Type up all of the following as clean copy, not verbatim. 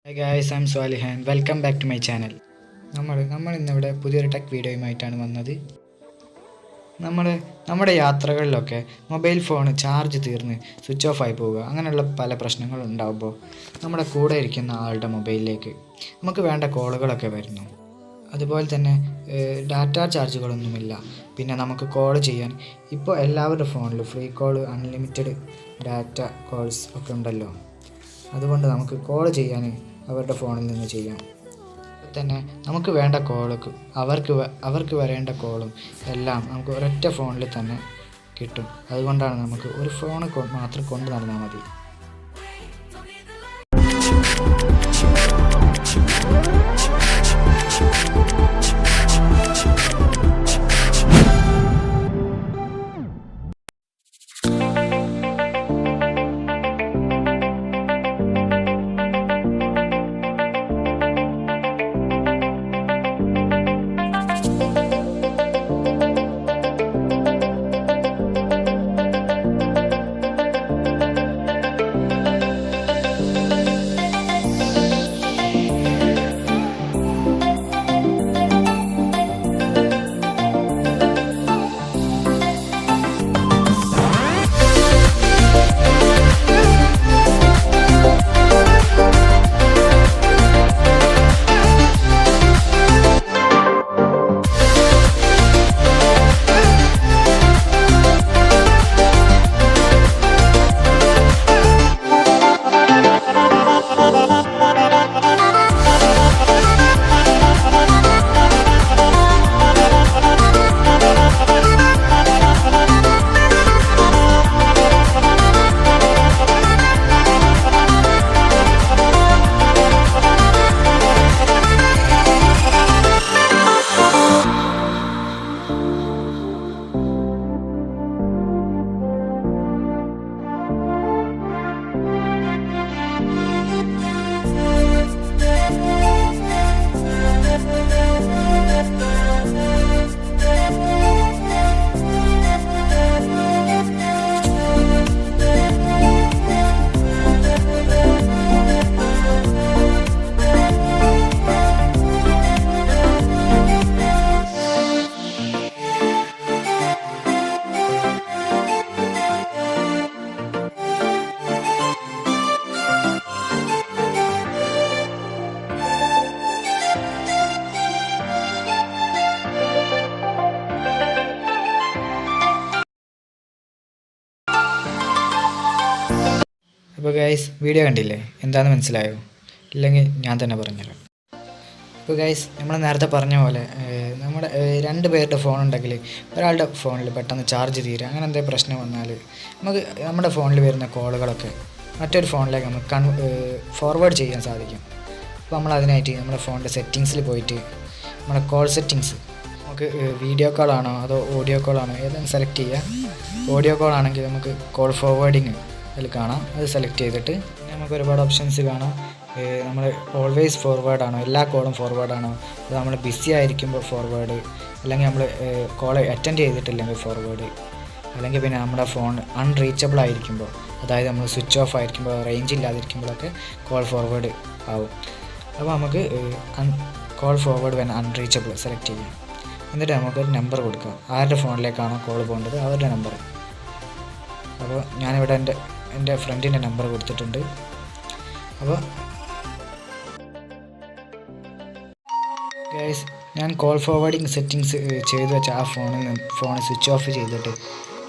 Hi guys, I'm Salique and welcome back to my channel. നമ്മൾ ഇന്നിവിടെ പുതിയൊരു tech വീഡിയോയുമായിട്ടാണ് വന്നത്. നമ്മുടെ യാത്രകളിലൊക്കെ മൊബൈൽ ഫോൺ ചാർജ് തീർന്ന് സ്വിച്ച് ഓഫ് ആയി പോവുക അങ്ങനെയുള്ള പല പ്രശ്നങ്ങളും ഉണ്ടാകുമ്പോൾ നമ്മുടെ കൂടെ ഇരിക്കുന്ന ആളുടെ മൊബൈലിലേക്ക് നമുക്ക് വേണ്ട കോളുകളൊക്കെ വരുന്നു. അതുപോലെ തന്നെ ഡാറ്റ ചാർജുകളൊന്നുമില്ല. പിന്നെ നമുക്ക് കോൾ ചെയ്യാൻ ഇപ്പോൾ എല്ലാവരുടെ ഫോണിലും free call, unlimited data calls ഒക്കെ ഉണ്ടല്ലോ. അതുകൊണ്ട് നമുക്ക് കോൾ ചെയ്യാൻ അവരുടെ ഫോണിൽ നിന്ന് ചെയ്യാം. തന്നെ നമുക്ക് വേണ്ട കോളും അവർക്ക് വരേണ്ട കോളും എല്ലാം നമുക്ക് ഒരൊറ്റ ഫോണിൽ തന്നെ കിട്ടും. അതുകൊണ്ടാണ് നമുക്ക് ഒരു ഫോൺ മാത്രം കൊണ്ട് നടന്നാൽ മതി. അപ്പോൾ ഗൈസ്, വീഡിയോ കണ്ടില്ലേ? എന്താണെന്ന് മനസ്സിലായോ? ഇല്ലെങ്കിൽ ഞാൻ തന്നെ പറഞ്ഞുതരാം. അപ്പോൾ ഗൈസ്, നമ്മൾ നേരത്തെ പറഞ്ഞ പോലെ നമ്മുടെ രണ്ട് പേരുടെ ഫോൺ ഉണ്ടെങ്കിൽ ഒരാളുടെ ഫോണിൽ പെട്ടെന്ന് ചാർജ് തീരുക, അങ്ങനെ എന്തെങ്കിലും പ്രശ്നം വന്നാൽ നമുക്ക് നമ്മുടെ ഫോണിൽ വരുന്ന കോളുകളൊക്കെ മറ്റൊരു ഫോണിലേക്ക് നമുക്ക് ഫോർവേഡ് ചെയ്യാൻ സാധിക്കും. അപ്പോൾ നമ്മൾ അതിനായിട്ട് നമ്മുടെ ഫോണിൻ്റെ സെറ്റിങ്സിൽ പോയിട്ട് നമ്മുടെ കോൾ സെറ്റിങ്സ് നമുക്ക് വീഡിയോ കോളാണോ അതോ ഓഡിയോ കോളാണോ ഏതെങ്കിലും സെലക്ട് ചെയ്യുക. ഓഡിയോ കോൾ ആണെങ്കിൽ നമുക്ക് കോൾ ഫോർവേഡിങ് അതിൽ കാണാം. അത് സെലക്ട് ചെയ്തിട്ട് നമുക്ക് ഒരുപാട് ഓപ്ഷൻസ് കാണാം. നമ്മൾ ഓൾവേസ് ഫോർവേഡ് ആണോ, എല്ലാ കോളും ഫോർവേഡ് ആണോ, അത് നമ്മൾ ബിസി ആയിരിക്കുമ്പോൾ ഫോർവേഡ്, അല്ലെങ്കിൽ നമ്മൾ കോൾ അറ്റൻഡ് ചെയ്തിട്ടില്ലെങ്കിൽ ഫോർവേഡ്, അല്ലെങ്കിൽ പിന്നെ നമ്മുടെ ഫോൺ അൺറീച്ചബിൾ ആയിരിക്കുമ്പോൾ, അതായത് നമ്മൾ സ്വിച്ച് ഓഫ് ആയിരിക്കുമ്പോൾ, റേഞ്ച് ഇല്ലാതിരിക്കുമ്പോഴൊക്കെ കോൾ ഫോർവേഡ് ആവും. അപ്പോൾ നമുക്ക് കോൾ ഫോർവേഡ് വേണം അൺറീച്ചബിൾ സെലക്ട് ചെയ്യാം. എന്നിട്ട് നമുക്കൊരു നമ്പർ കൊടുക്കാം. ആരുടെ ഫോണിലേക്കാണോ കോൾ പോകേണ്ടത് അവരുടെ നമ്പർ. അപ്പോൾ ഞാനിവിടെ എൻ്റെ ഫ്രണ്ടിൻ്റെ നമ്പർ കൊടുത്തിട്ടുണ്ട്. അപ്പോൾ ഗൈസ്, ഞാൻ കോൾ ഫോർവേഡിങ് സെറ്റിങ്സ് ചെയ്ത് വെച്ച ആ ഫോൺ സ്വിച്ച് ഓഫ് ചെയ്തിട്ട്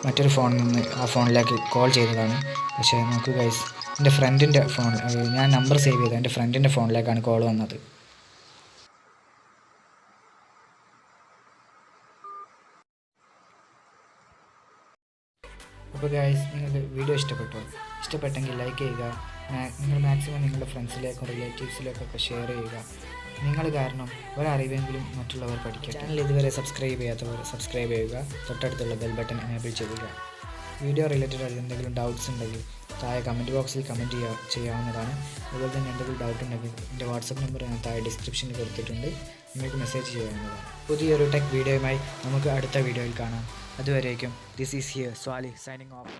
മറ്റൊരു ഫോണിൽ നിന്ന് ആ ഫോണിലേക്ക് കോൾ ചെയ്തതാണ്. പക്ഷേ നോക്കൂ ഗൈസ്, എൻ്റെ ഫ്രണ്ടിൻ്റെ ഫോൺ, ഞാൻ നമ്പർ സേവ് ചെയ്ത എൻ്റെ ഫ്രണ്ടിൻ്റെ ഫോണിലേക്കാണ് കോൾ വന്നത്. അപ്പോൾ ഗൈസ്, നിങ്ങൾക്ക് വീഡിയോ ഇഷ്ടപ്പെട്ടെങ്കിൽ ലൈക്ക് ചെയ്യുക. നിങ്ങൾ മാക്സിമം നിങ്ങളുടെ ഫ്രണ്ട്സിലേക്കും റിലേറ്റീവ്സിലേക്കൊക്കെ ഷെയർ ചെയ്യുക. നിങ്ങൾ കാരണം ഒരറിവെങ്കിലും മറ്റുള്ളവർ പഠിക്കുക. ചാനൽ ഇതുവരെ സബ്സ്ക്രൈബ് ചെയ്യാത്തവർ സബ്സ്ക്രൈബ് ചെയ്യുക. തൊട്ടടുത്തുള്ള ബെൽ ബട്ടൺ എനേബിൾ ചെയ്യുക. വീഡിയോ റിലേറ്റഡ് ആയിട്ട് എന്തെങ്കിലും ഡൗട്ട്സ് ഉണ്ടെങ്കിൽ താഴെ കമൻറ്റ് ബോക്സിൽ കമൻറ്റ് ചെയ്യാവുന്നതാണ്. അതുപോലെ തന്നെ എന്തെങ്കിലും ഡൗട്ട് ഉണ്ടെങ്കിൽ എൻ്റെ വാട്സപ്പ് നമ്പർ ഞാൻ താഴെ ഡിസ്ക്രിപ്ഷനിൽ കൊടുത്തിട്ടുണ്ട്. നിങ്ങൾക്ക് മെസ്സേജ് ചെയ്യാവുന്നതാണ്. പുതിയൊരു ടെക് വീഡിയോയുമായി നമുക്ക് അടുത്ത വീഡിയോയിൽ കാണാം. അതുവരേക്കും this is here Salique signing off.